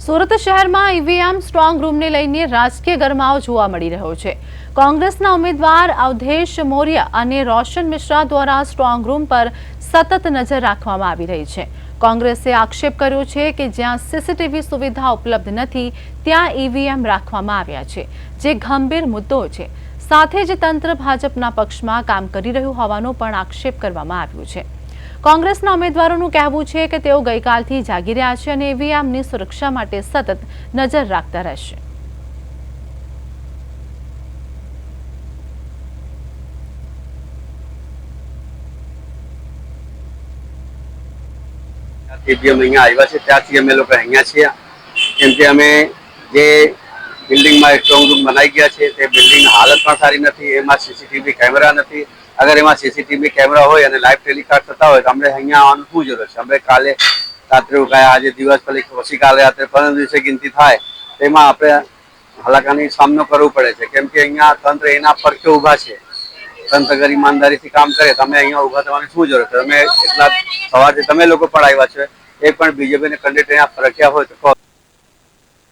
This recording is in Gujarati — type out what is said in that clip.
સુરત શહેરમાં ઈવીએમ સ્ટ્રોંગ રૂમને લઈને રાજકીય ગરમાવો જોવા મળી રહ્યો છે। કોંગ્રેસના ઉમેદવાર અવધેશ મોર્ય અને રોશન મિશ્રા દ્વારા સ્ટ્રોંગ રૂમ પર સતત નજર રાખવામાં આવી રહી છે। કોંગ્રેસે આક્ષેપ કર્યો છે કે જ્યાં સીસીટીવી સુવિધા ઉપલબ્ધ નથી ત્યાં ઈવીએમ રાખવામાં આવ્યા છે, જે ગંભીર મુદ્દો છે। સાથે જ તંત્ર ભાજપના પક્ષમાં કામ કરી રહ્યું હોવાનો પણ આક્ષેપ કરવામાં આવ્યો છે। કોંગ્રેસના ઉમેદવારોનું કહેવું છે કે તેઓ ગઈકાલથી જાગી રહ્યા છે અને ઈવીએમની સુરક્ષા માટે સતત નજર રાખતા રહેશે। ईवीएम अहीं आव्या छे त्यारथी अमे लोको अहींया छीए केम के अमे जे बिल्डिंग में स्ट्रोंग रूम बनाई गया है ते बिल्डिंग हालत पण सारी नहीं, एमां सीसीटीवी कैमरा नहीं। अगर एमां सीसीटीवी कैमरा होय अने लाइव टेलिकास्ट थता होय तो अमने अहींया आववानुं शुं जरूर छे। अमे काले रात्रे रोकाया, आज दिवस પછી કાલે रात्रे 15 દિવસે गिनती थाय तेमां आपणे हालाकानी सामनो करवो पड़े छे केम के अहींया तंत्र एना परखे ऊभा छे। तंत्र अगर ईमानदारीथी काम करे तो अमे अहींया ऊभा थवानी शुं जरूर छे। अमे એટલા સવારથી તમે લોકો પણ આવ્યા છે, એક પણ બીજેપીને કેન્ડિડેટ અહીંયા ફરક્યા હોય તો